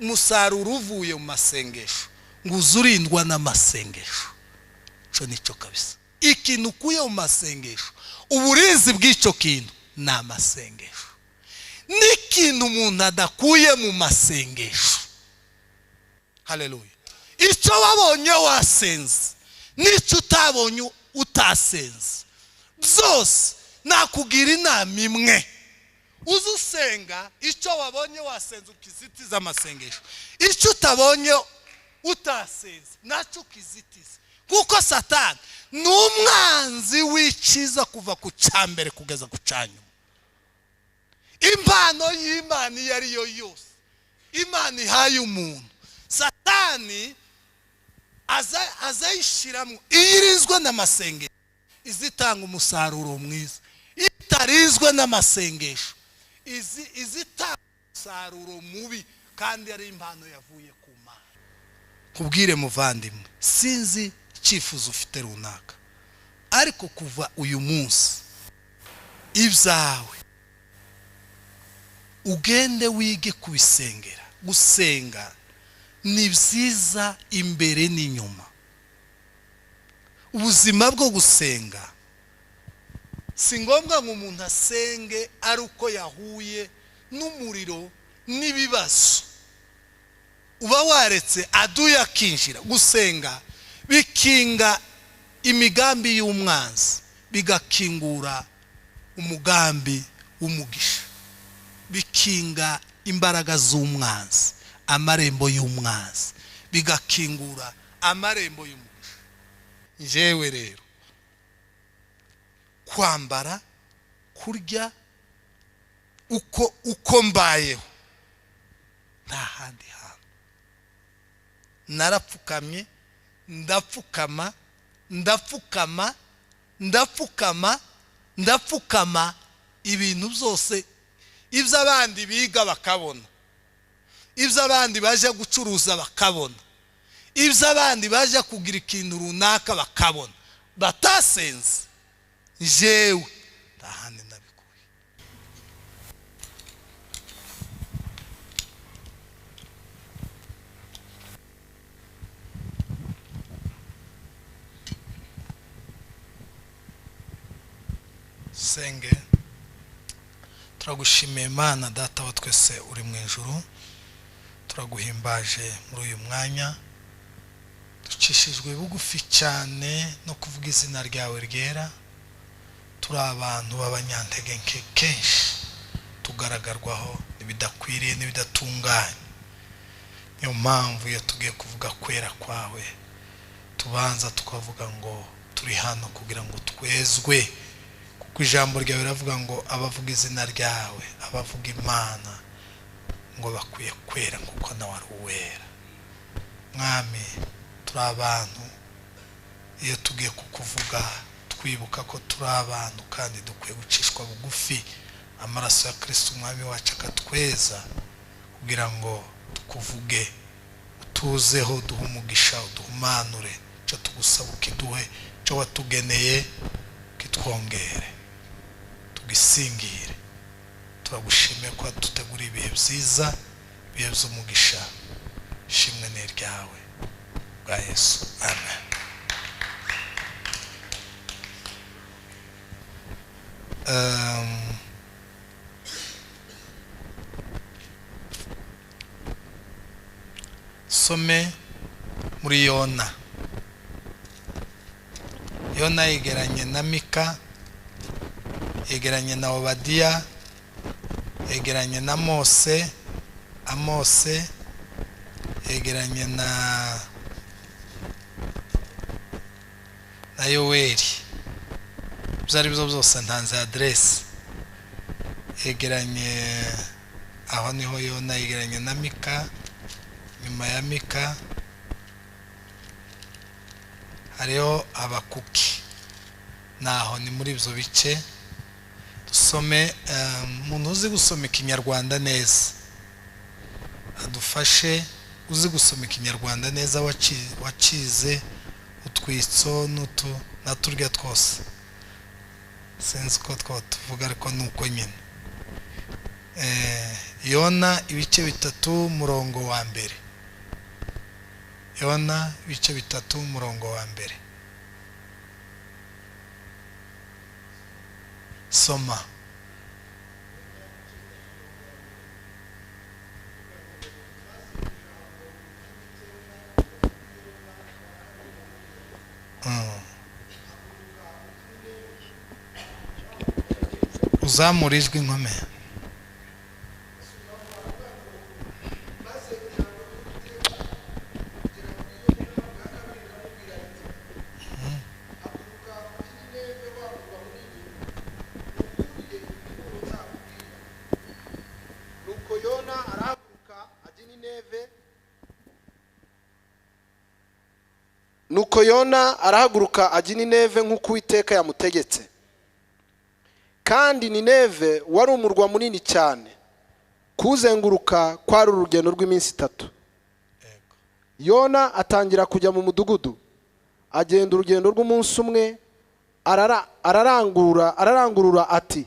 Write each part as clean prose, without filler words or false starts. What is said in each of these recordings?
umusaruro uvuye mu masengesho ngo uzurindwa n'amasengesho. Cyo nicyo kabisa. Ikintu ukuye mu masengesho, uburinzi bw'icyo kintu ni amasengesho. N'ikintu umuntu adakuye mu masengesho, haleluya, icyo wabonye wasenze n'icyo utabonye utasenze, byose nakugira inama imwe. Uzusenga icyo wabonye wasenze ukizitiza amasengesho, icyo utabonye utasenze nacyo ukizitiza. Kuko Satani ni umwanzi w'icyiza kuva ku cyambere kugeza ku cyanyuma. Impano y'Imana iyo ari yo yose Imana ihaye umuntu, Satani azayishiramo iyirizwe n'amasengesho, izitanga umusaruro mwiza. Itarizwe n'amasengesho, izitanga umusaruro mubi, kandi ari impano yavuye ku Mana. Kubwire muvandimwe, sinzi icyifuzo ufite runaka, ariko kuva uyu munsi ibyawe ugende wige kubisengera. Gusenga ni byiza imbere n'inyuma. Ubuzima bwo gusenga si ngombwa ngo umuntu asenge ari uko yahuye n'umuriro n'ibibazo. Uba waretse aduya kinjira. Gusenga bikinga imigambi y'umwanzi, bigakingura umugambi w'umugisha, bikinga imbaraga z'umwanzi, amarembo y'umwanzi, bigakingura amarembo y'umugisha. Jewe rero kwambara, kurya uko mbayeho nta handi hantu. Narapfukamye, ndapfukama, ndapfukama, ndapfukama, ndapfukama. Ibintu byose ibyo abandi biga bakabona, ibyo abandi baje gucuruza bakabona, ibyo abandi baje kugira ikintu runaka bakabona, batasenze, jewe ndahane nabikuye. Senge. Turagushimiye Imana Data wa twese uri mu ijuru, turaguhimbaje muri uyu mwanya. Ducishijwe bugufi cyane no kuvuga izina ryawe ryera. Turi abantu b'abanyantege nke, kenshi tugaragarwaho n'ibidakwiriye n'ibidatunganye. Niyo mpamvu iyo tugiye kuvuga kwera kwawe, tubanza tukavuga ngo turi hano kugira ngo twezwe. Kuko ijambo ryawe riravuga ngo abavuga izina ryawe, abavuga Imana, ngo bakwiye kwera kuko nawe ari uwera. Mwami, turi abantu, iyo tugiye kukuvuga twibuka ko turi abantu kandi dukwiye gucishwa bugufi. Amaraso ya Kristo umwami wacu akatweza kugira ngo tukuvuge, utuzeho, duhe umugisha, uduhumanure. Cyo tugusaba ukiduhe, cyo watugeneye kitwongere, tugisingire. Turagushimiye ko dutegura ibihe byiza, ibihe by'umugisha. Shimwe ni ryawe bwa Yesu, amen. Some muri Yona. Yona yegeranye na Mika, yegeranye na Obadiya, yegeranye na Mose, Amose, yegeranye na Yoweri. Byari byo byose ntanze adresse. Yegeranye aho niho Yona yegeranye na Mika. Nyuma ya Mika hariho Abakuki, naho ni muri ibyo bice. Dusome umuntu uzi gusoma Ikinyarwanda neza adufashe, uzi gusoma Ikinyarwanda neza, wacize utwitso na turya twose. Sinzi ko tuvuga ariko nuko nyine Yona ibice 3 murongo wa mbere. Yona ibice 3 murongo wa mbere. Soma. Uzamura ijwi nkomeye. Nuko Yona arahaguruka ajya Nineve nk'uko Uwiteka yamutegetse. Kandi Nineve wari umurwa munini cyane, kuzenguruka kwari urugendo rw'iminsi 3. Yona atangira kujya mu mudugudu, agenda urugendo rw'umunsi umwe, ararangurura ati,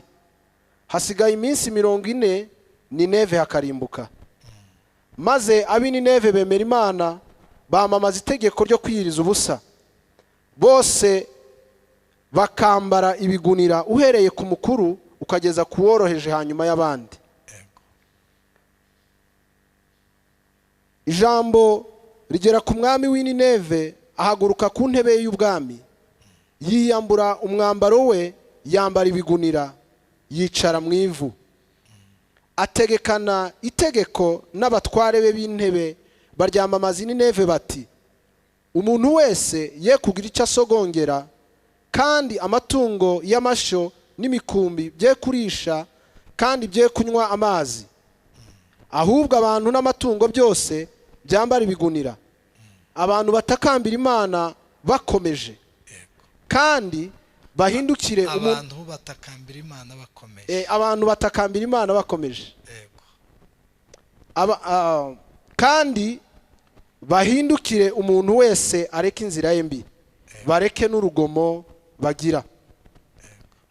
hasigaye iminsi 40 Nineve hakarimbuka. Maze abi Nineve bemera Imana, bamamaza itegeko ryo kwiyiriza ubusa. Bose bakambara ibigunira uhereye ku mukuru ukageza ku woroheje hanyuma y'abandi. Ijambo rigera ku mwami w'Nineve, ahaguruka ku ntebe y'ubwami, yiyambura umwambaro we, yambara ibigunira, yicara mu ivu. Ategekana itegeko n'abatware be b'intebe, baryamamaza Nineve bati, umuntu wese ye kugira icyo asogongera, kandi amatungo y'amashyo n'imikumbi bye kurisha, kandi bye kunywa amazi. Ahubwo abantu n'amatungo byose byambara ibigunira. Abantu batakambira Imana bakomeje, kandi bahindukire abantu batakambira Imana bakomeje. Abantu batakambira Imana bakomeje. Kandi bahindukire umuntu wese areke inzira ye mbi, bareke n'urugomo bagira.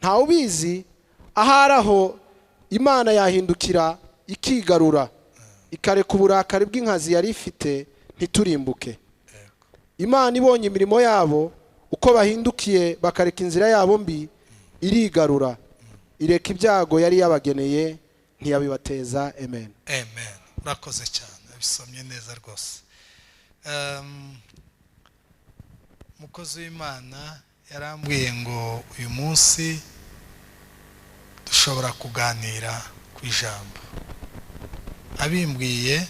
Nta ubizi aharaho Imana yahindukira ikigarura, ikareka uburakari bw'inkazi yari ifite ntiturimbuke. Imana ibonye imirimo yabo, uko bahindukiye bakareka inzira yabo mbi, irigarura, ireka ibyago yari yabageneye, ntiyabibateza. Amen. Amen. Urakoze cyane, bisomye neza rwose. Mukozi w'Imana yarambwiye ngo uyu munsi dushobora kuganira ku ijambo. Abimbwiye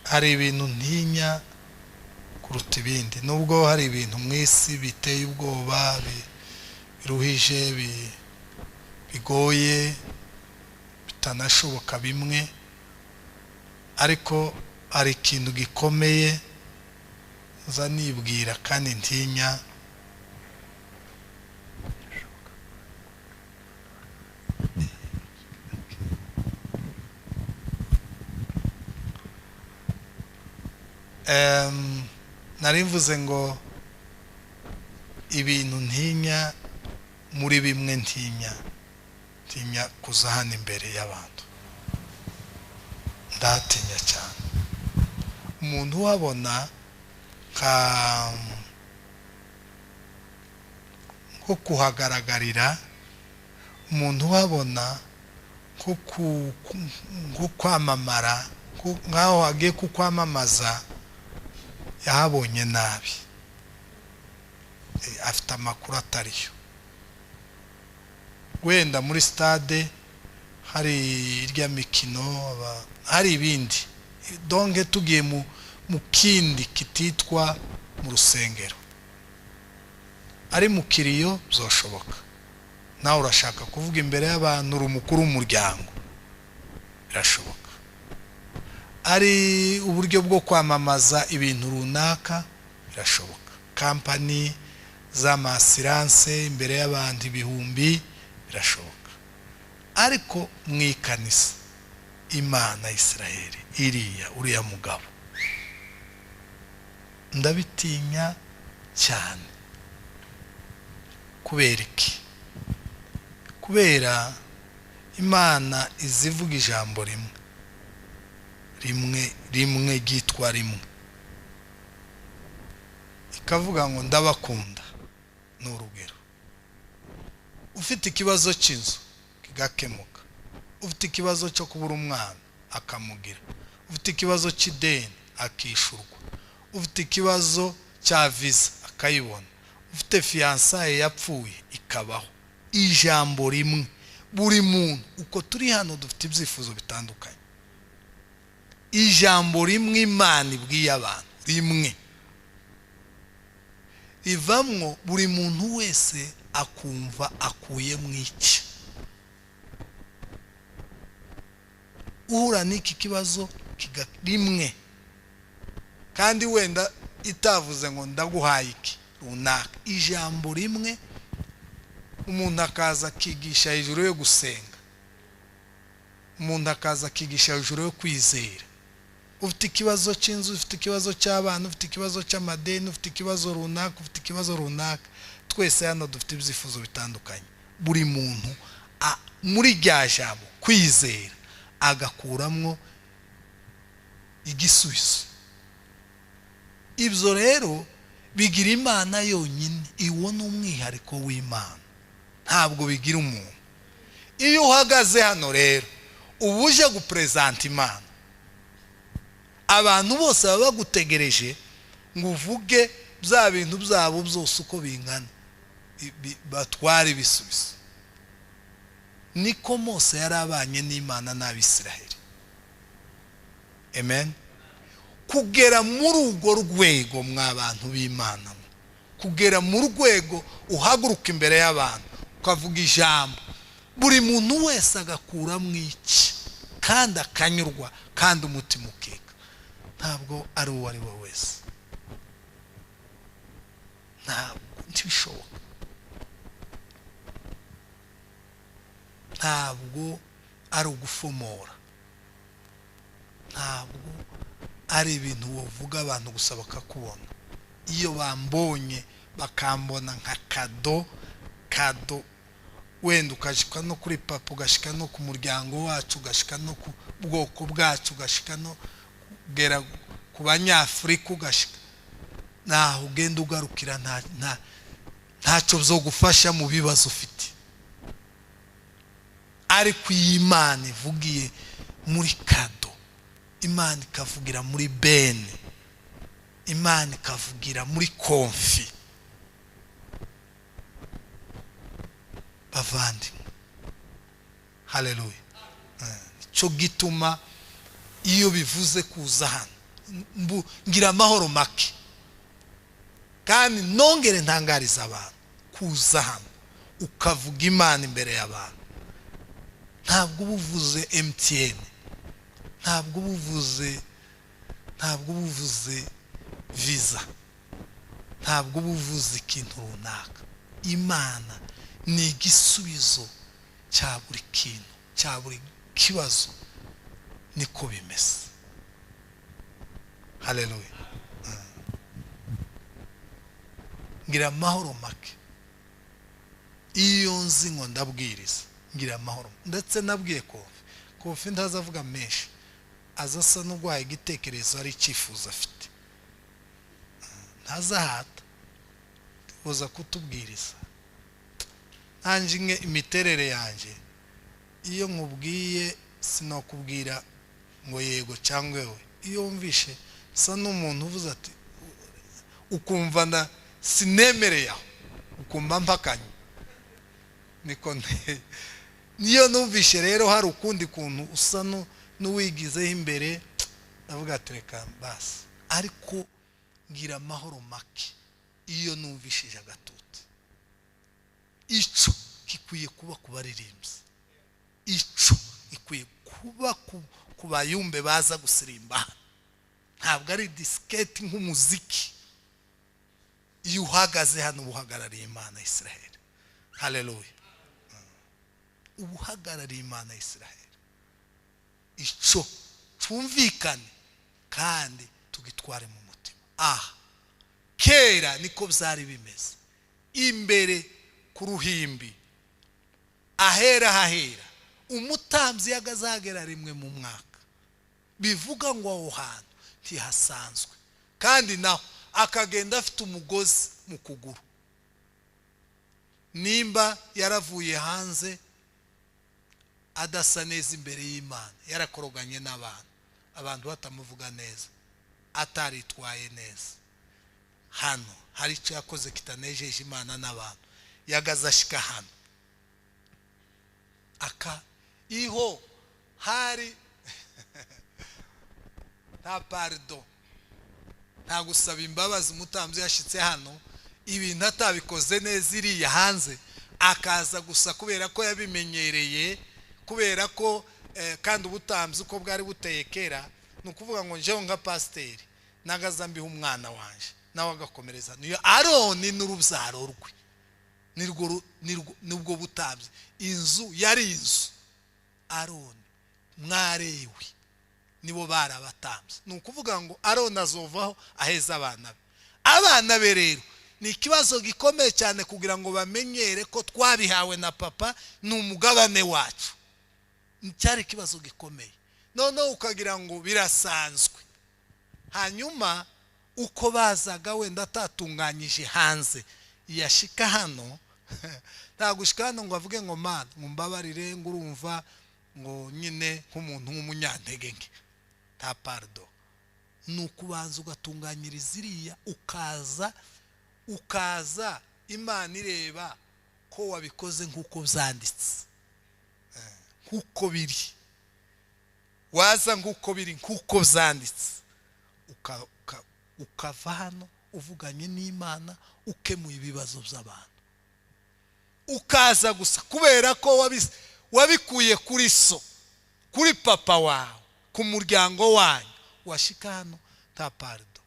hari ibintu ntinya kuruta ibindi, nubwo hari ibintu mu isi biteye ubwoba, biruhije, bigoye, bitanashoboka bimwe, ariko hari ikintu gikomeye nza nibwira kandi ntinya. Narivuze ngo ibintu ntinya, muri bimwe ntinya kuza hano imbere y'abantu. Ndatinya cyane umuntu wabona nko kuhagaragarira, umuntu wabona nko kwamamara, nkaho hagiye kukwamamaza, yahabonye nabi, afite amakuru atariyo. Wenda muri stade hari irya mikino, hari ibindi, donge tugiye mu kindi kititwa mu rusengero, ari mu kiriyo byoshoboka. Nawe urashaka kuvuga imbere y'abantu uri umukuru w'umuryango, birashoboka. Ari uburyo bwo kwamamaza ibintu runaka, birashoboka. Kampani z'amasiranse imbere y'abantu ibihumbi, birashoboka. Ariko mu ikanisa Imana Isiraheli, uriya mugabo, ndabitinya cyane. Kubera iki? Kubera imana izivuga ijambo rimwe gitwa rimwe, ikavuga ngo ndabakunda. Ni urugero, ufite ikibazo cy'inzu kigakemuka, ufite ikibazo cyo kubura umwana akamugira, ufite ikibazo cy'ideni akishurwa, ufite ikibazo cya visa akayibona, ufite fiyansaye yapfuye ikabaho. Ijambo rimwe. Buri muntu uko turi hano dufite ibyifuzo bitandukanye. Ijambo rimwe Imana ibwiye abantu rimwe rivamwo buri muntu wese akumva akuye mu iki. Uhura n'iki kibazo rimwe, kandi wenda itavuze ngo ndaguhaye iki runaka. Ijambo rimwe umuntu akaza akigisha hejuru yo gusenga, umuntu akaza akigisha hejuru yo kwizera. Ufite ikibazo cy'inzu, ufite ikibazo cy'abana, ufite ikibazo cy'amadeni, ufite ikibazo runaka, ufite ikibazo runaka. Twese hano dufite ibyifuzo bitandukanye. Buri muntu muri rya jambo kwizera agakuramwo igisubizo. Ibyo rero bigira Imana yonyine. Iwo ni umwihariko w'Imana, ntabwo bigira umuntu. Iyo uhagaze hano rero uba uje gupresenta Imana, abantu bose baba bagutegereje ngo uvuge bya bintu byabo byose uko bingana, batwara ibisubizo. Niko Mose yarabanye n'Imana n'Abisiraheli. Amen. Kugera muri urwo rwego mw'abantu b'Imana, kugera mu rwego uhaguruka imbere y'abantu ukavuga ijambo, buri muntu wese agakura mu iki kandi akanyurwa kandi umutima ukeka. Ntabwo ari uwo ari we wese, ntabwo ntibishoboka. Ntabwo ari ugufomora, ntabwo ari ibintu wovuga abantu gusa bakakubona. Iyo bambonye bakambona nka kado, wenda ukashika no kuri papa, ugashika no ku muryango wacu, ugashika no ku bwoko bwacu, ugashika no kugera ku Banyafurika, ugashika naho ugenda ugarukira ntacyo byo gufasha mu bibazo ufite. Ariko Imana ivugiye muri kado, Imana ikavugira muri bene, Imana ikavugira muri konfi. Bavandimwe, haleluya. Cyo gituma iyo bivuze kuza hano ngira amahoro make, kandi nongere ntangariza abantu kuza hano ukavuga Imana imbere y'abantu. Ntabwo ubuvuze MTN, ntabwo ubuvuze visa, ntabwo ubuvuze ikintu runaka. Imana ni igisubizo cya buri kintu, cya buri kibazo. Niko bimeze. Haleluya. Ngira amahoro make iyo nzi ngo ndabwiriza, ngira amahoro. Ndetse nabwiye Kofi ntazavuga menshi, azasa n'ugwaye igitekerezo ari icyifuzo afite, ntazahata uza kutubwiriza. Nanjye nke imiterere yanjye, iyo nkubwiye sinakubwira ngo yego cyangwa we. Iyo wumvishe sa n'umuntu uvuze ati ukumva sinemereye aho, ukumva mpakanye, niko niyo numvishe rero hari ukundi kuntu usa n'uwigizeho imbere, ndavuga ati reka basi. Ariko ngira amahoro make iyo numvishije agatutu. Icyo gikwiye kuba ku baririmbyi, icyo gikwiye kuba ku bayumbe baza gusirimba. Ntabwo ari disiketi nk'umuziki. Iyo uhagaze hano uhagarariye Imana Israel. Haleluya. Uhagarariye Imana Israel. Icyo twumvikane kandi tugitware mu mutima. Kera niko byari bimeze. Imbere ku ruhimbi ahera hahera umutambyi yagazagera rimwe mu mwaka, bivuga ngo aho hantu ntihasanzwe, kandi naho akagenda afite umugozi mu kuguru. Nimba yaravuye hanze adasa neza imbere y'Imana, yarakoroganye n'abantu, abantu batamuvuga neza, ataritwaye neza, hano hari icyo yakoze kitanejeje Imana n'abantu, yagaza ashika hano iho hari nta pardon, nta gusaba imbabazi. Umutambyi yashitse hano ibintu atabikoze neza iriya hanze, akaza gusa kubera ko yabimenyereye, kubera ko kandi ubutambyi uko bwari buteye kera, ni ukuvuga ngo njewe nka pasiteri nagaza mbiha umwana wanje nawe agakomereza. Niyo Aroni n'urubyaro rwe nibwo butambyi. Inzu yari inzu, Aroni mwarewe nibo bari abatambyi. Ni ukuvuga ngo Aroni azovaho aheza abana be rero ni ikibazo gikomeye cyane kugira ngo bamenyere ko twabihawe na papa, ni umugabane wacu. Cyari ikibazo gikomeye, noneho ukagira ngo birasanzwe. Hanyuma uko bazaga wenda atatunganyije hanze, yashika hano nta gushika hano ngo avuge ngo Mana ngo mbabarire, ngo urumva ngo nyine nk'umuntu nk'umunyantege nke, nta pardon. Ni ukubanza ugatunganyiriza iriya, ukaza Imana ireba ko wabikoze nk'uko byanditse, nk'uko biri, waza nk'uko biri, nk'uko byanditse, ukava hano uvuganye n'Imana, ukemuye ibibazo by'abantu, ukaza gusa kubera ko wabikuye kuri so, kuri papa wawe, ku muryango wanyu, washika hano nta pardon.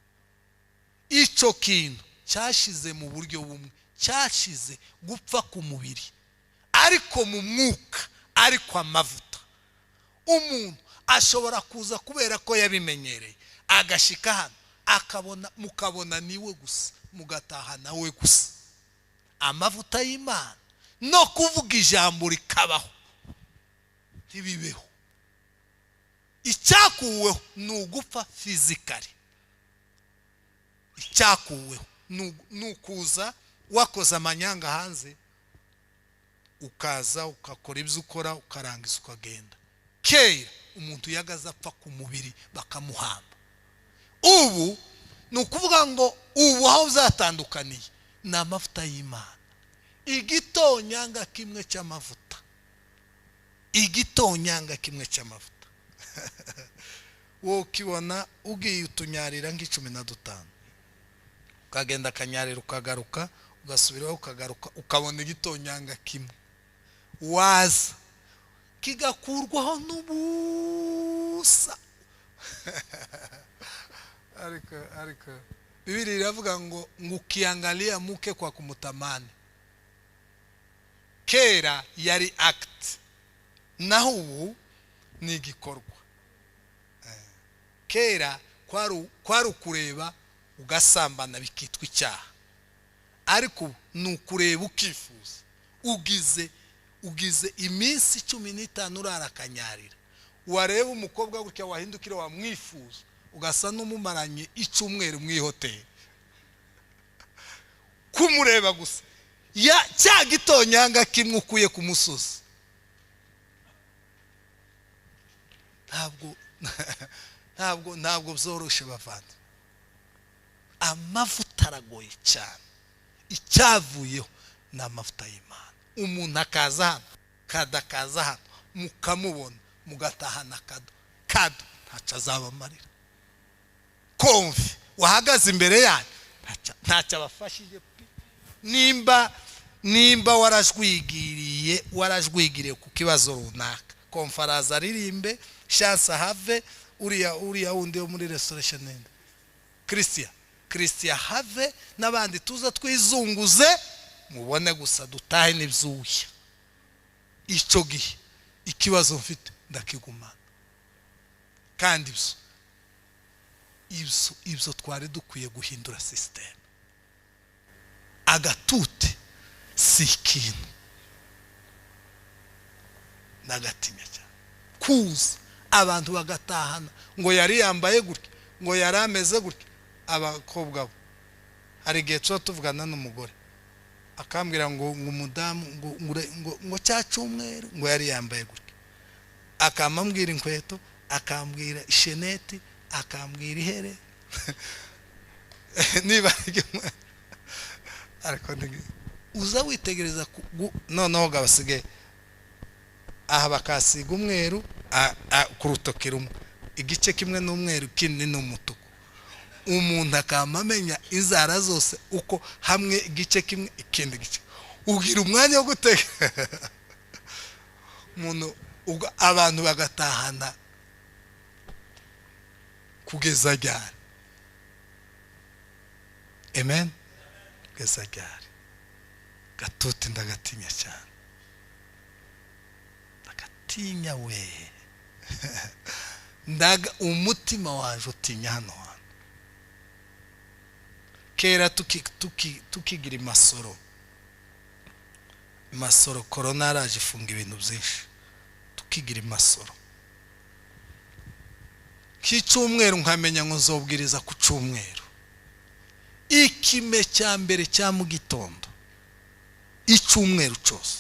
Icyo kintu cyashize mu buryo bumwe, cyashize gupfa ku mubiri, ariko mu mwuka, ariko amavuta. Umuntu ashobora kuza kubera ko yabimenyereye, agashika hano mukabona niwe gusa, mugataha nawe gusa. Amavuta y'Imana no kuvuga ijambo rikabaho ntibibeho. Icyakuweho ni ugupfa fizikali, icyakuweho ni ukuza wakoze amanyanga hanze, ukaza ukakora ibyo ukora, ukarangiza ukagenda. Kera umuntu yagaza apfa ku mubiri bakamuhamba. Ubu ni ukuvuga ngo ubu aho uzatandukaniye ni amavuta y'Imana. Igitonyanga kimwe cy'amavuta, igitonyanga kimwe cy'amavuta wowe ukibona ugiye utunyarira nk'15, ukagenda akanyarira ukagaruka, ugasubiraho ukagaruka, ukabona igitonyanga kimwe, waza kigakurwaho n'ubusa ariko Biblia iravuga ngo ukiangalia mke kwa kumutamani. Kera yari act, naho ubu ni igikorwa. Kera kwari ukureba ugasambana bikitwa icyaha, ariko ni ukureba ukifuza. Ugize iminsi 15 urarakanyarira, wareba umukobwa gutya wahindukira wamwifuza, ugasa n'umumaranye icyumweru mu hoteli kumureba gusa, ya cya gitonyanga kimwe ukuye ku musozi. Ntabwo byoroshe bavandi. Amavuta aragoye cyane. Icyavuyeho ni amavuta y'Imana. Umuntu akaza hano, kadakaza hano, mukamubona, mugatahana kado ntacyo azabamarira. Komfi wahagaze imbere yanyu ntacyo abafashije. Nimba warajwigiriye ku kibazo runaka, konfaraza aririmbe, chance have, uriya wundi wo muri restoration nende Christian have, n'abandi tuza twizunguze, mubone gusa dutahe n'ibyuya. Icyo gihe ikibazo mfite ndakigumana. Kandi ibyo twari dukwiye guhindura system. Agatute si ikintu. ndagatinya cyane kuza abantu bagatahana ngo yari yambaye gutya ngo yari ameze gutya abakobwa bo hari gihe tuvugana n'umugore akambwira ngo umudamu ngo cyacumweru ngo yari yambaye gutya akamambwira inkweto akambwira isheneti akambwira ihere niba ariko uza witegereza noneho gabasigaye aha bakasiga umweru ku rutoki rumwe igice kimwe n'umweru kindi n'umutuku umuntu akamamenya inzara zose uko hamwe igice kimwe ikindi gice ugira umwanya wo guteka umuntu abantu bagatahana kugeza ryari amen kugeza ryari gatuti ndagatinya cyane ndagatinya we ndaga umutima waje utinya hano kera tukigira imasoro corona yaraje ifunga ibintu byinshi tukigira imasoro k'icumweru nkamenya ngo nzobwiriza ku cumweru ikime cya mbere cya mu gitondo icumweru cyose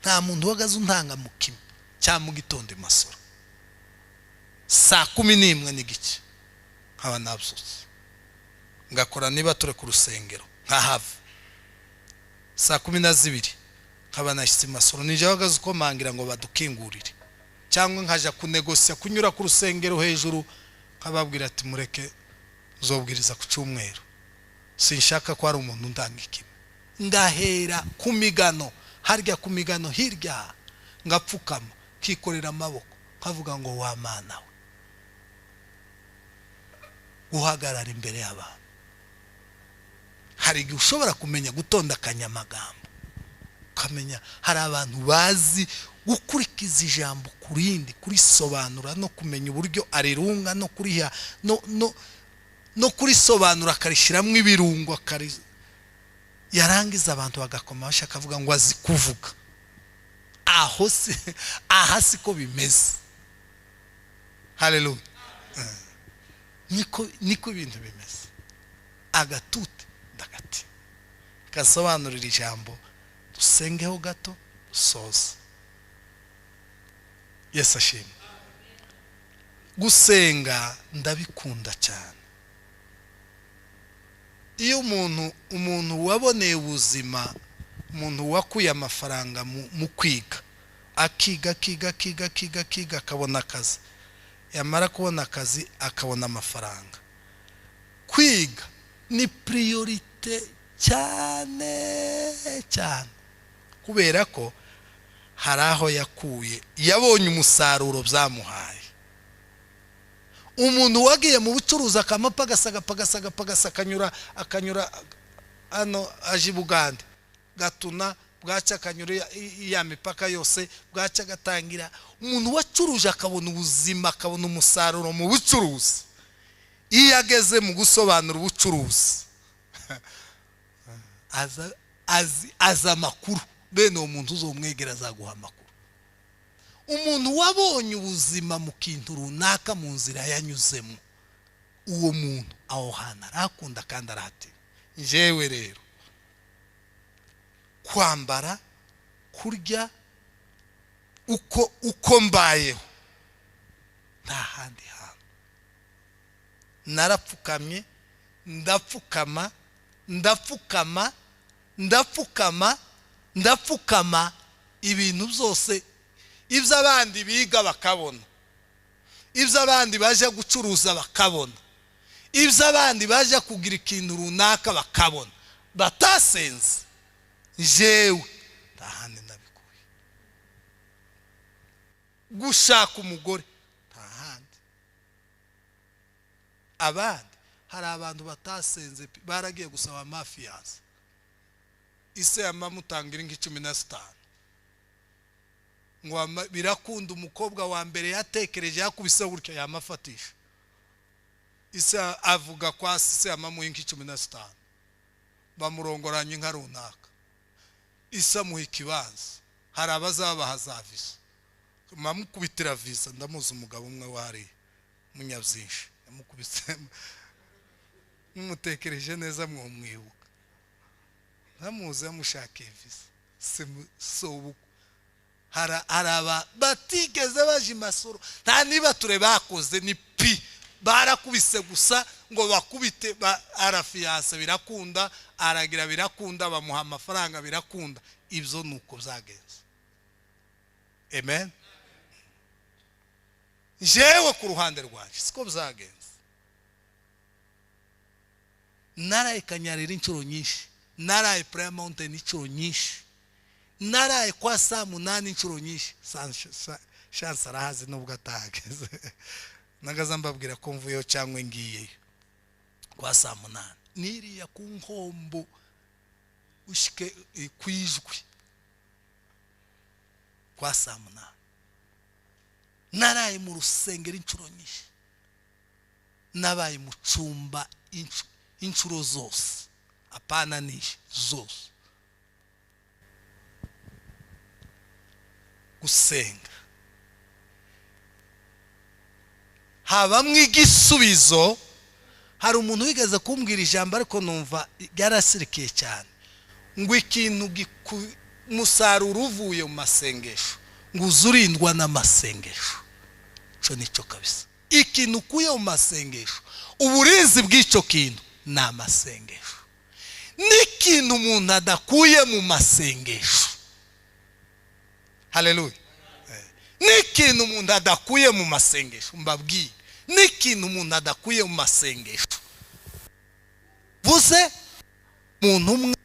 nta muntu wagaze untanga mu kime cya mu gitondo imasoro saa 11 n'igice nkaba nabyutse ngakora niba ture ku rusengero nkahava saa 12 nkaba nashyitse imasoro nije wagaze uko mangira ngo badukingurire cyangwa nkaja kunegosya kunyura ku rusengero hejuru nkababwira ati mureke zobwiriza ku cumweru sinshaka ko ari umuntu ndanga ikime ngahera ku migano harya ku migano hirya ngapfukama kikorera amaboko kavuga ngo wa mana we uhagarara imbere y'abantu hari ushobora kumenya gutonda kanyamagambo kamenya hari abantu bazi gukurikiza ijambo kurindi kurisobanura no kumenya uburyo arirunga no kuriha no kurisobanura akarishiramwe ibirungo yarangiza abantu bagakoma bashaka kuvuga ngo azi kuvuga aha siko bimeze haleluya niko ibintu bimeze agatute ndagati kasobanurira ijambo dusengeho gato dusoza Yesu ashimwe gusenga ndabikunda cyane iyo umuntu waboneye ubuzima umuntu wakuye amafaranga mu kwiga akiga akabona akazi yamara kubona akazi akabona amafaranga kwiga ni priorite cyane kubera ko hari aho yakuye yabonye umusaruro byamuhaye umuntu wagiye mu bucuruzi akamapagasa akanyura ano aje Bugande gatuna bwaca akanyura ya mipaka yose bwaca gatangira umuntu wacuruje akabona ubuzima akabona umusaruro mu bucuruzi iyo ageze mu gusobanura ubucuruzi aza makuru bene uwo muntu uzomwegera azaguha amakuru umuntu wabonye ubuzima mu kintu runaka mu nzira yanyuzemo uwo muntu aho hana arakunda kandi arahati jewe rero kwambara kurya uko mbayeho nta handi hantu narapfukamye ndapfukama ibintu byose ibyo abandi biga bakabona ibyo abandi baje gucuruza bakabona ibyo abandi baje kugira ikintu runaka bakabona batasenze jewe tahandi nabikuye gushaka umugore tahandi abandi hari abantu batasenze baragiye gusaba amafiyanse ise amamutangira nk'15 ngo birakunda umukobwa wa mbere yatekereje yakubise gutya yamafatisha ise avuga kwa ise amamuye nk'15 bamurongoranye nka runaka isa muha ikibanza hari abazabaha zavisa mamukubitira visa ndamuzi umugabo umwe wari munyabyinshi yamukubise mumutekereje neza mwomwibuka ndamuzi yamushakiye visa so haraba batigeze baje Masoro nta niba ture bakoze ni pi barakubise gusa ngo bakubite arafiyanse birakunda aragira birakunda bamuha amafaranga birakunda ibyo nuko byagenze amen jewe ku ruhande rwaje siko byagenze naraye Kanyarira inshuro nyinshi naraye Prayer Mountain inshuro nyinshi naraye kwa saa 8 inshuro nyinshi chance arahazi nubwo atageze nagaza mbabwira ko mvuyo cyangwa ngiye kwa saa 8 niriya ku nkombo ushike kwijwi kwa saa 8 naraye mu rusengero inshuro nyinshi nabaye mu cumba inshuro zose apana nishi zose gusenga habamwe igisubizo hari umuntu wigeze kumbwira ijambo ariko numva yarasirikiye cyane ngo ikintu musaruro uvuye mu masengesho ngo uzurindwa n'amasengesho cyo nicyo kabisa ikintu ukuye mu masengesho uburinzi bw'icyo kintu ni amasengesho n'ikintu umuntu adakuye mu masengesho haleluya n'ikintu umuntu adakuye mu masengesho mbabwiye n'ikintu umuntu adakuye mu masengesho vuze umuntu umwe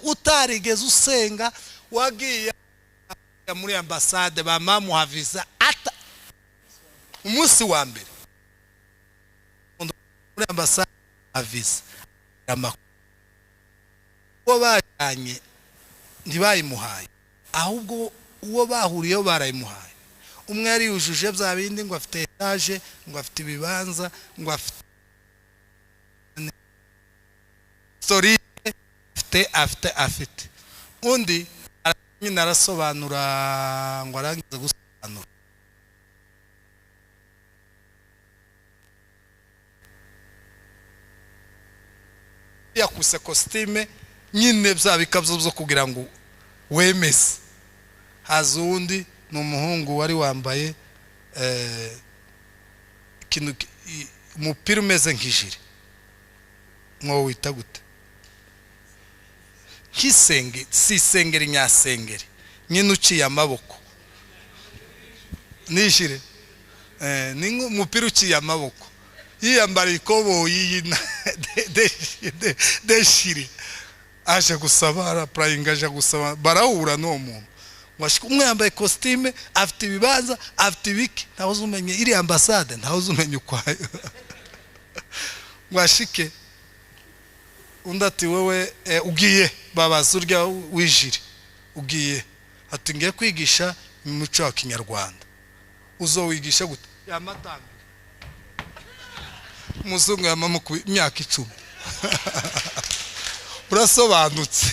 utarigeze usenga wagiye muri ambasade bamamuha visa ata umunsi wa mbere muri ambasade visa uwo bajyanye ntibayimuhaye ahubwo uwo bahuriyeho barayimuhaye umwe yari yujuje bya bindi ngo afite etaje ngo afite ibibanza ngo afite story afite undi nyine arasobanura ngo arangiza gusobanura yakuse costume nyine bya bikabyo byo kugira ngo wemeze haza undi n'umuhungu wari wambaye ikintu umupira umeze nk'ijiri mwo wita gute kisenge sisengeri nyasengeri nyine uciye amaboko nishire ni umupira uciye amaboko yiyambara ikoboyi deshire aje gusaba arapurayinga aje gusaba barahura n'uwo muntu umwe yambaye costume afite ibibanza afite ibiki ntaho uzumenye iri ambasade ntaho uzumenye ukwayo mwashike undati wewe ugiye babaza urya wijiri ugiye ati ngiye kwigisha mu muco wa Kinyarwanda uzowigisha gute yamatanga muzungu yamama ku myaka 10 urasobanutse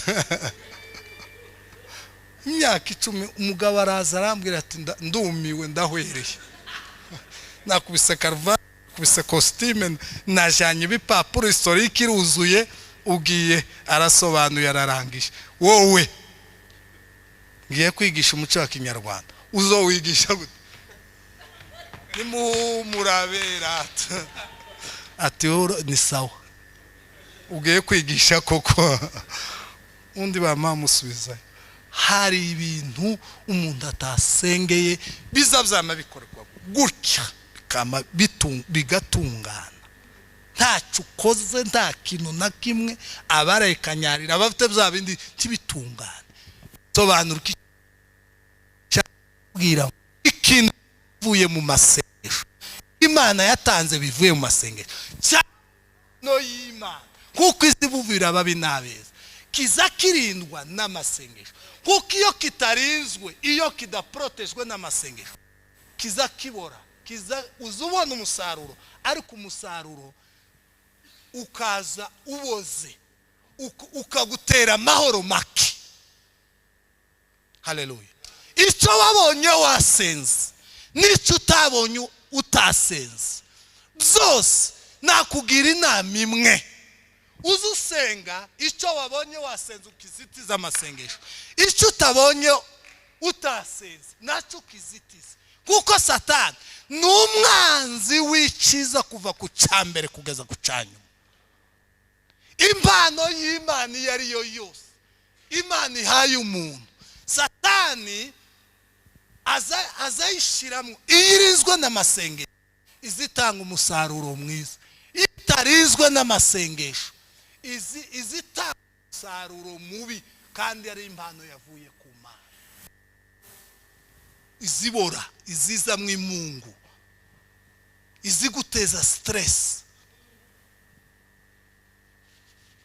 imyaka 10 umugabo araza arambwira ati ndumiwe ndahwereye nakubise karva kubise costume najanye bipapuro historique iruzuye ugiye arasobanuye ararangije wowe ngiye kwigisha umuco wa Kinyarwanda uzowigisha gute nimurabera ati ni sawa ugiye kwigisha koko undi bamamusubiza hari ibintu umuntu atasengeye bizabyama bikorwa gutya bikama bigatungana ntacyo ukoze nta kintu na kimwe abaraye Kanyarira bafite bya bindi kibitungana sobanura bwira ikintu bivuye mu masengesho Imana yatanze bivuye mu masengesho no y'Imana kuko izibuvira babi nabeza kiza kirindwa n'amasengesho kuko iyo kitarinzwe iyo kidaprotejwe n'amasengesho kiza kibora kiza uzubona umusaruro ariko umusaruro ukaza uboze ukagutera amahoro make haleluya icyo wabonye wasenze n'icyo utabonye utasenze byose nakugira inama imwe. Uzi usenga icyo wabonye wasenze ukizitiza amasengesho, icyo utabonye utasenze nacyo ukizitiza, kuko Satani ni umwanzi w'ikiza kuva ku cyambere kugeza ku cyanyuma. Impano y'Imana iyo ari yo yose Imana ihaye umuntu, Satani azayishiramo iyirizwe n'amasengesho, izitanga umusaruro mwiza. Itarizwe n'amasengesho izitanga umusaruro mubi, kandi ari impano yavuye ku Mana. Izibora, izizamwe imungu, iziguteza stress,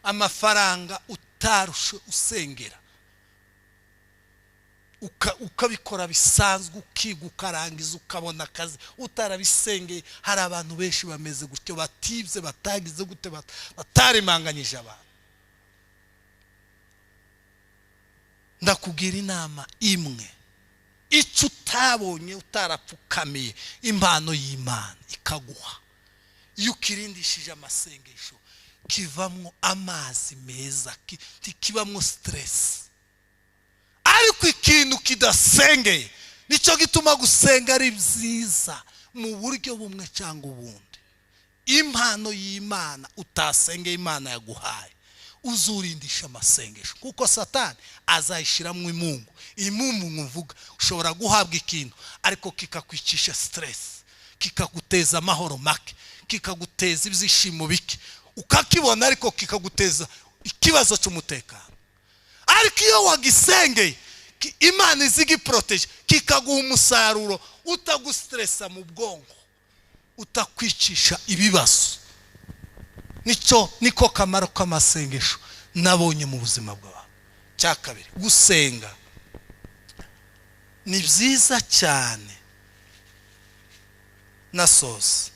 amafaranga utarushe usengera, ukabikora bisanzwe, ukiga ukarangiza ukabona akazi utarabisengeye. Hari abantu benshi bameze gutyo, batibye, batagize gute, batarimanganyije abantu. Ndakugira inama imwe, icyo utabonye utarapfukamiye impano y'Imana ikaguha, iyo ukirindishije amasengesho kivamwo amazi meza, kibamwo stress. Ariko ikintu kidasengeye nicyo gituma gusenga ari byiza mu buryo bumwe cyangwa ubundi. Impano y'Imana utasengeye Imana yaguhaye uzurindisha amasengesho, kuko Satani azayishiramo imungu. Imungu mvuga, ushobora guhabwa ikintu ariko kikakwicisha stress, kikaguteza amahoro make, kikaguteza ibyishimo bike, ukakibona ariko kikaguteza ikibazo cy'umutekano. Ariko iyo wagisengeye Imana izigiproteje, kikaguha umusaruro, utagustressa mu bwonko, utakwicisha ibibazo. Niko kamaro k'amasengesho nabonye mu buzima bwawe. Cya kabiri, gusenga ni byiza cyane. Nasoza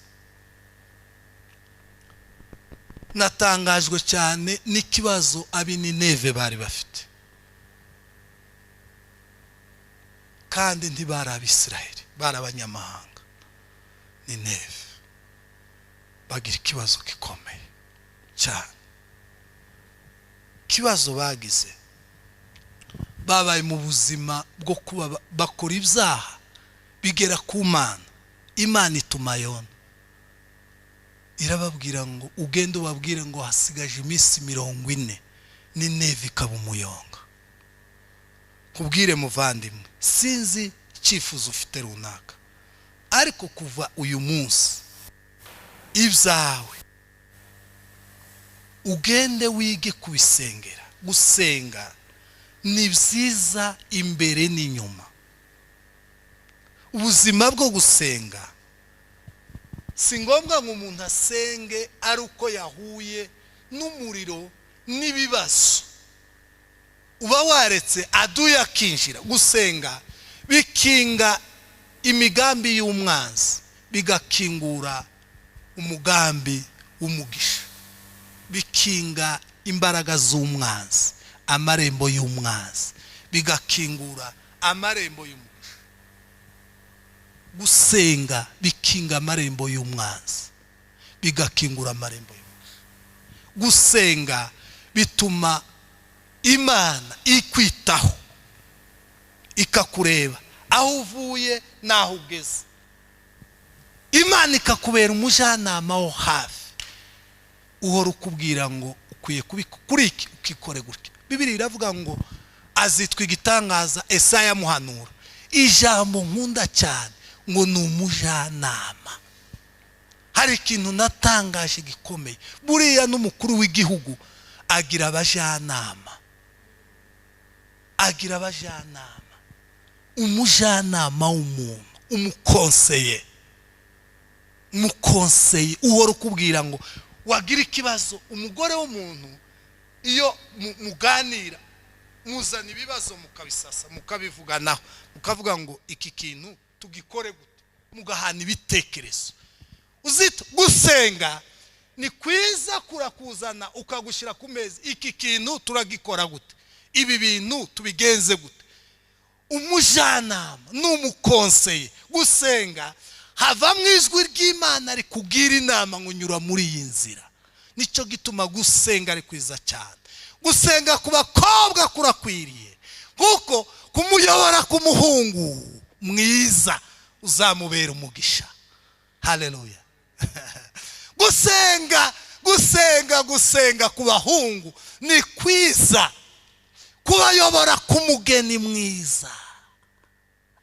natangajwe cyane n'ikibazo ab'Nineve bari bafite, kandi ntibari Abisirayeli, bari abanyamahanga. Nineve bagira ikibazo gikomeye cyane. Ikibazo bagize, babaye mu buzima bwo kuba bakora ibyaha bigera ku Mana. Imana ituma Yona, irababwira ngo ugende ubabwire ngo hasigaje iminsi 40 Nineve ikaba umuyonga. Kubwire muvandimwe, sinzi icyifuzo ufite runaka, ariko kuva uyu munsi ibyawe ugende wige kubisengera. Gusenga ni byiza imbere n'inyuma. Ubuzima bwo gusenga si ngombwa ngo umuntu asenge ari uko yahuye n'umuriro n'ibibazo, uba waretse aduye akinjira. Gusenga bikinga imigambi y'umwanzi, bigakingura umugambi w'umugisha, bikinga imbaraga z'umwanzi, amarembo y'umwanzi, bigakingura amarembo y'umugisha. Gusenga bikinga amarembo y'umwanzi, bigakingura amarembo y'umugisha. Gusenga bituma Imana ikwitaho, ikakureba aho uvuye naho ugeze. Imana ikakubera umujyanama wo hafi, uhora ukubwira ngo ukwiye kubikora iki, ukikore gutya. Bibiliya iravuga ngo azitwa igitangaza Esaya muhanura. Ijambo nkunda cyane ngo ni umujyanama. Hari ikintu natangaje gikomeye, buriya n'umukuru w'igihugu agira abajyanama, agira abajyanama, umujyanama w'umuntu, umukonseye, umukonseye uhora ukubwira ngo wagira ikibazo. Umugore w'umuntu iyo muganira muzana ibibazo mukabisasa, mukabivuganaho, mukavuga ngo iki kintu tugikore gute, mugahana ibitekerezo. Uzita gusenga ni kwiza kurakuzana ukagushyira ku meza, iki kintu turagikora gute, ibi bintu tubigenze gute. umujanama n'umukonseye. Gusenga hava mu ijwi ry'Imana rikugira inama ngo nyura muri iyi nzira. Nico gituma gusenga ari kwiza cyane. Gusenga ku bakobwa kurakwiriye, kuko kumuyobora kumuhungu mwiza uzamubera umugisha. Haleluya. Gusenga ku bahungu ni kwiza, kubayobora kumugeni mwiza.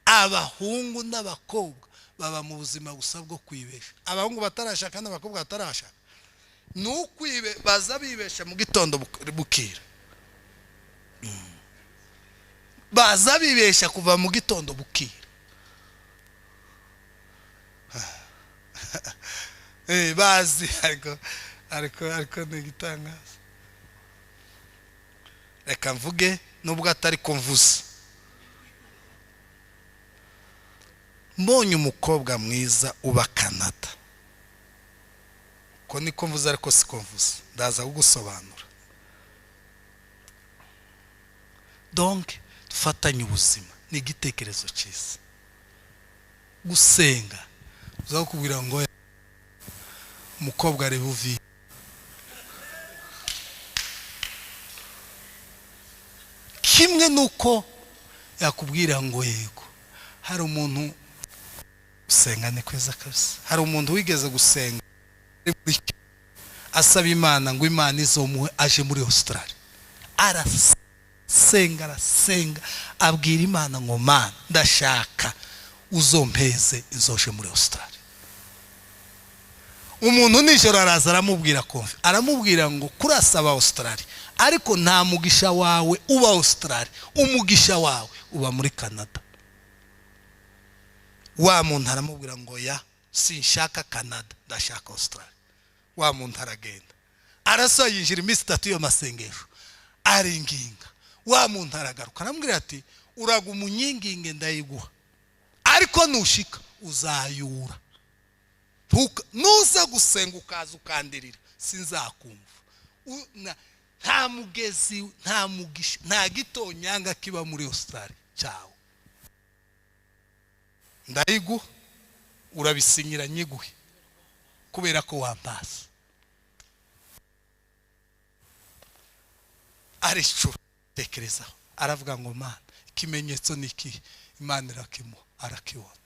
Abahungu n'abakobwa baba mu buzima gusa bwo kwibesha. Abahungu batarashaka n'abakobwa batarashaka nukwibe baza bibesha mu gitondo bukira. Baza bibesha kuva mu gitondo bukira. Bazi ariko nigitangaza. Reka mvuge nubwo atari ko mvuze. Mbonye umukobwa mwiza uba Canada. Ko niko mvuze ariko siko mvuze. Ndaza kugusobanura. Donc dufatanye ubuzima ni igitekerezo cyiza. Gusenga uzakubwira ngo umukobwa ari buvi. Kimwe nuko yakubwira ngo yego. Hari umuntu gusenga ni kweza kabisa. Hari umuntu wigeze gusenga asaba Imana ngo Imana izomuhe aje muri Australia. Arasenga abwira Imana ngo Mana ndashaka uzompeze inzoje muri Australia. Umuntu nijoro araza aramubwira ngo kurasaba Australia, ariko nta mugisha wawe uba Australia, umugisha wawe uba muri Canada. Wa muntu aramubwira ngo ya sinshaka Canada, ndashaka Australia. Wa muntu aragenda araso yinjira iminsi 3 yo masengesho aringinga. Wa muntu aragaruka aramubwira ati uraga umunyinginge ndayiguha, ariko nushika uzayura. Nuza gusenga ukaza ukandirira sinzakumva. Nta mugezi nta mugisha nta gitonyanga kiba muri Australia cyawe. Ndayiguha urabisinyira nyiguhe kubera ko wampasa. Aricho tekerezaho aravuga ngo Mana ikimenyetso niki? Imana irakimuha arakibona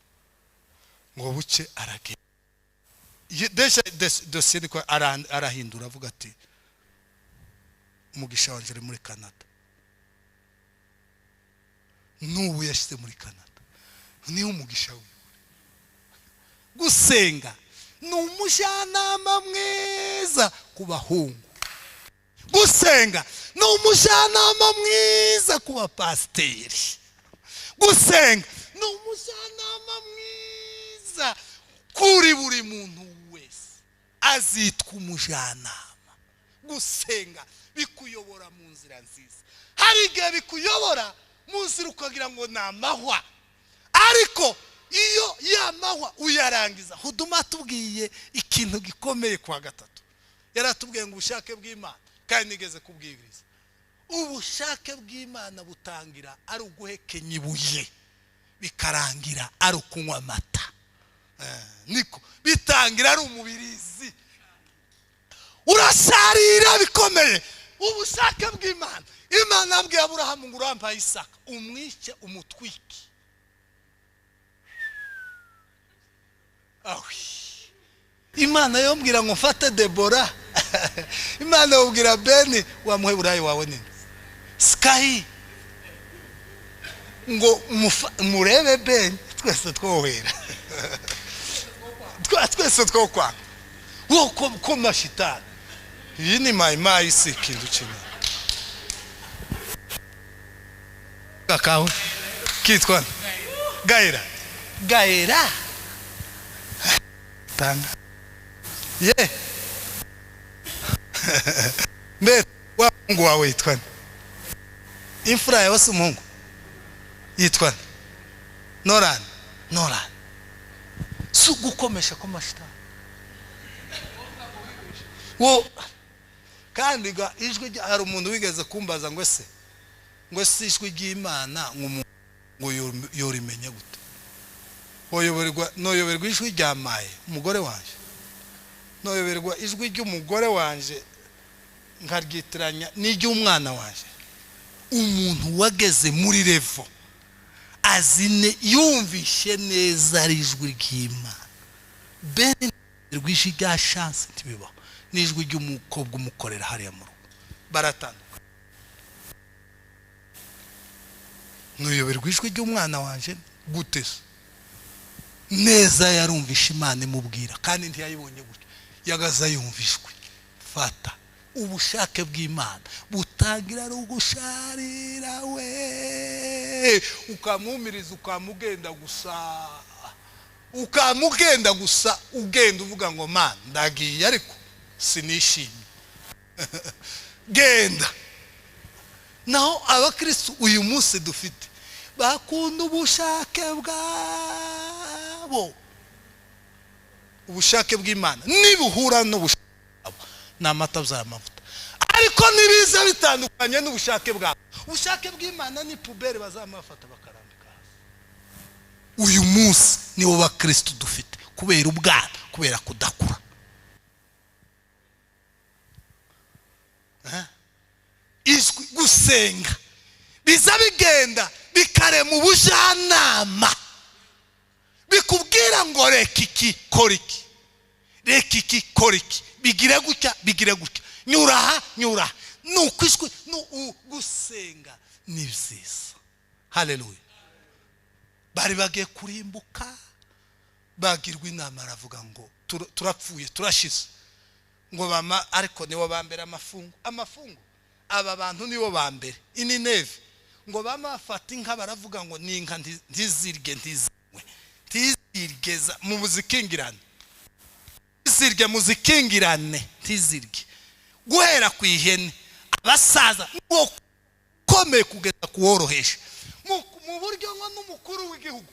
ngo buce arage. Dosiye niko arahindura avuga ati umugisha wanje muri Canada. Nubu yashyize muri Canada ni umugisha we. Gusenga ni umujanama mwiza ku bahungu. Gusenga ni umujanama mwiza ku bapasiteri. Gusenga ni umujanama mwiza kuri buri muntu wese azitwa umujanama. Gusenga bikuyobora mu nzira nziza. Hari igihe bikuyobora mu nzira ukagira ngo ni amahwa, ariko iyo yamahwa uyarangiza. Huduma tubwiye ikintu gikomeye kwa gatatu. Yaratubwiye ngo ubushake bw'Imana, kandi nigeze kubwiriza. Ubushake bw'Imana butangira ari uguhekenya ibuye, bikarangira ari ukunywa amata. Niko bitangira ari umubirizi. Urasarira bikomeye ubushake bw'Imana. Imana yabwiye Aburahamu ngo urampaye Isaka, umwice umutwike. Imana yombwira ngo mfate Debora. Imana yobwira Beni wamuhe burayi wawe nini Sky ngo murebe Beni twese twohera. Twese twokwa woko ko mashitani. Iyi ni mayi sikindu cyane. Kakao kitwa Gaira tanga ye mbe wa Mungu wawe yitwa imfura yawe se Mungu yitwa Noran sugukomesha ko mashitani wo. Kandi ijwi hari umuntu wigeze kumbaza ngo ese ijwi ry'Imana ngo yorimenye gute? Noyoberwa ijwi ryamaye umugore wanje, noyoberwa ijwi ry'umugore wanje nkaryitiranya n'iry'umwana wanje. Umuntu wageze muri revo azine yumvishe neza ari ijwi ry'Imana, bene rw'ijwi rya chance ntibibaho, n'ijwi ry'umukobwa umukorera hariya mu rugo baratandukanye. Noyoberwa ijwi ry'umwana wanje gute se? Neza yarumvishe Imana imubwira kandi ntiyayibonye gutya, yagaza yumvishwe. Fata ubushake bw'Imana butangira ari ugusharira we, ukamumiriza ukamugenda gusa, ugenda uvuga ngo Mana ndagiye ariko sinishimye genda. Naho abakristo uyu munsi dufite bakunda ubushake bwabo, ubushake bw'Imana nibuhura n'ubushake bwabo n'amata by'amavuta, ariko nibiza bitandukanye n'ubushake bwabo. Ubushake bw'Imana ni pubere bazamafata bakarambika hasi. Uyu munsi niwo bakristo dufite kubera ubwana, kubera kudakura. Ijwi gusenga biza bigenda bikarema ubujyanama, bikubwira ngo reka iki kora iki, reka iki kora iki, bigire gutya bigire gutya, nyura aha nyura. Nuko ijwi gusenga ni byiza. Haleluya. Bari bagiye kurimbuka, bagirwa inama aravuga ngo turapfuye turashize, ngo bama ariko nibo bambere amafungo aba bantu nibo bambere Nineve, ngo bamafata inka baravuga ngo ninka ntizirye ntizirgeza mu muzikingirane, ntizirye muzikingirane ntizirye guhera ku ihene, abasaza ngo komeye kugeza kuworohesha mu buryo ngo n'umukuru w'igihugu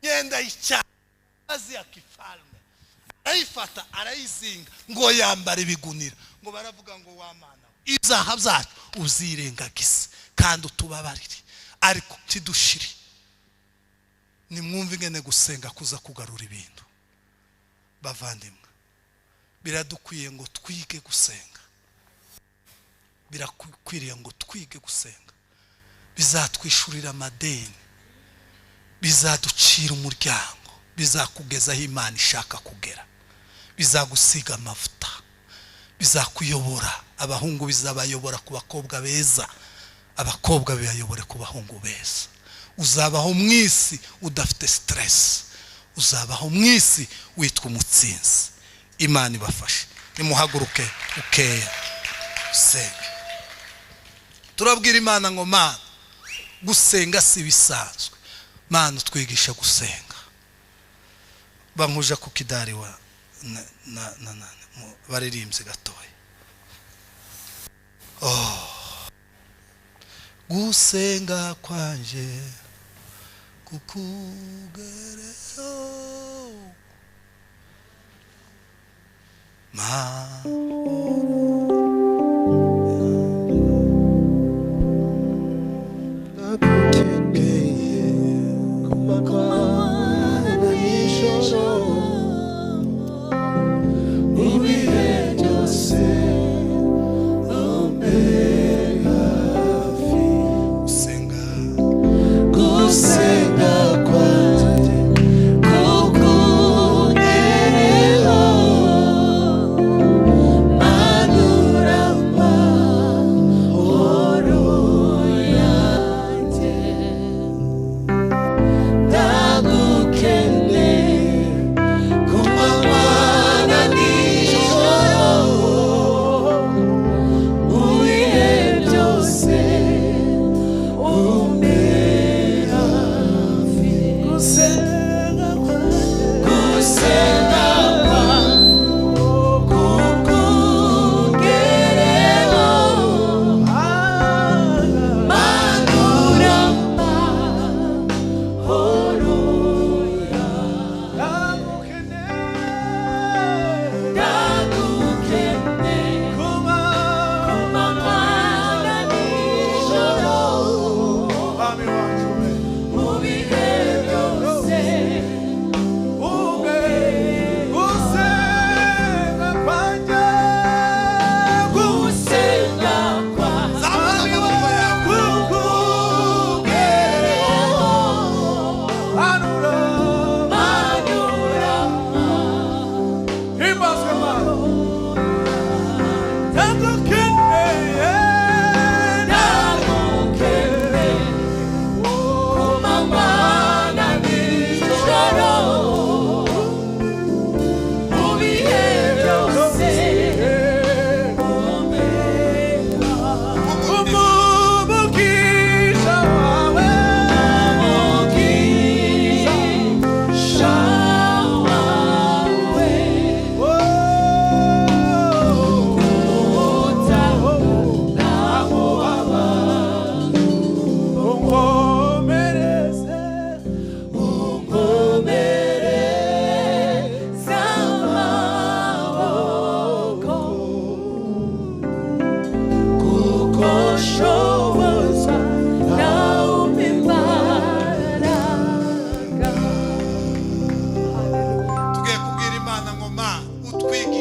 yenda icyaha azi akifalme arayifata arayizinga ngo yambara ibigunira, ngo baravuga ngo wamana izaha byacu uzirengagize kandi utubabarire ariko tidushiri. Nimwumve ingene gusenga kuza kugarura ibintu. Bavandimwe, biradukwiye ngo twige gusenga, birakwiriye ngo twige gusenga. Bizatwishurira amadeni, bizaducira umuryango, bizakugezaho Imana ishaka kugera, bizagusiga amavuta, bizakuyobora. Abahungu bizabayobora ku bakobwa beza, abakobwa bibayobore ku bahungu beza. Uzabaho mwisi udafite stress, uzabaho mwisi witwa umutsinzi. Imana ibafashe. Nimuhaguruke ukeya usenge. Turabwira Imana ngo Mana gusenga si bisanzwe, Mana twigisha gusenga. Bankuja ku kidari wa baririmbye gatoya. Gusenga kwanje kukugereho Kukugereho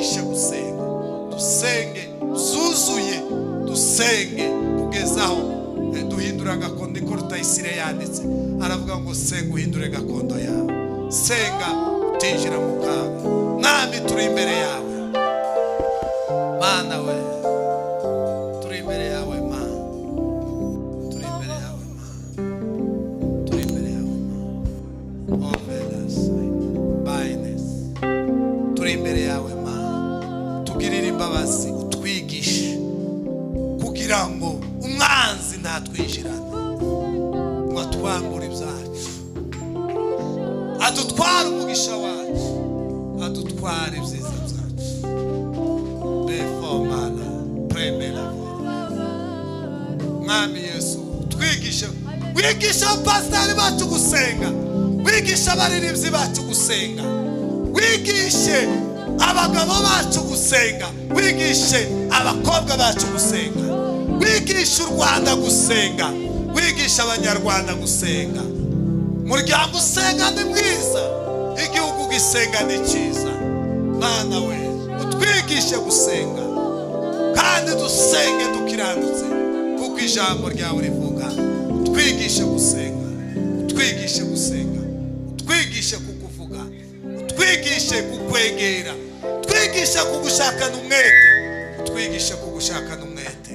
utwigishe gusenga, dusenge zuzuye, dusenge kugezaho duhindura gakondo. Niko Rutayisire yanditse, aravuga ngo senga uhindure gakondo yawe, senga utinjira mu kaga. Mwami turi imbere yawe Mana we, turi imbere yawe Mana, turi imbere yawe Mana, turi imbere yawe Mana, ovelas baines, turi imbere yawe Mana, tugirire imbabazi, utwigishe kugira ngo umwanzi ntatwinjirane, ngo atwambure ibyacu, adutware umugisha wacu, adutware ibyiza byacu. Mana premera Mwami Yesu, twigishe, wigisha abapasiteri bacu gusenga, wigisha abaririmbyi bacu gusenga, wigishe abagabo bacu gusenga, wigishe abakobwa bacu gusenga, wigisha u Rwanda gusenga, wigisha abanyarwanda gusenga. Muryango usenga ni mwiza, igihugu gisenga ni cyiza. Mana we, utwigishe gusenga kandi dusenge dukiranutse, kuko ijambo ryawe rivuga. Utwigishe gusenga, utwigishe gusenga, utwigishe kukuvuga, utwigishe kukwegera, utwigishe kugushakana umwete, utwigishe kugushakana umwete.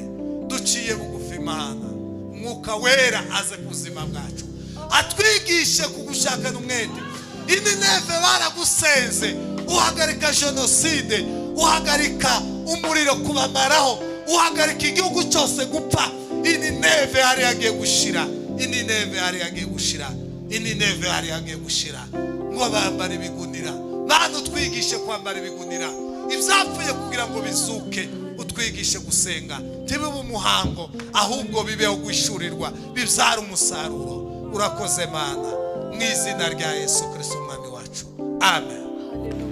Duciye bugufi Mana, Umwuka Wera aze kuzima bwacu, atwigishe kugushakana umwete. Nineve baragusenze, uhagarika jenoside, uhagarika umuriro kubamaraho, uhagarika igihugu cyose gupfa. Nineve hari yagiye gushira, Nineve hari yagiye gushira, Nineve hari yagiye gushira. Ngo bambare ibigunira, Mana utwigishe kwambara ibigunira, ibyapfuye kugira ngo bizuke. Utwigishe gusenga, ntibibe umuhango, ahubwo bibeho gwishurirwa, bibyara umusaruro. Urakoze Mana, mu izina rya Yesu Kristo umwami wacu, amen.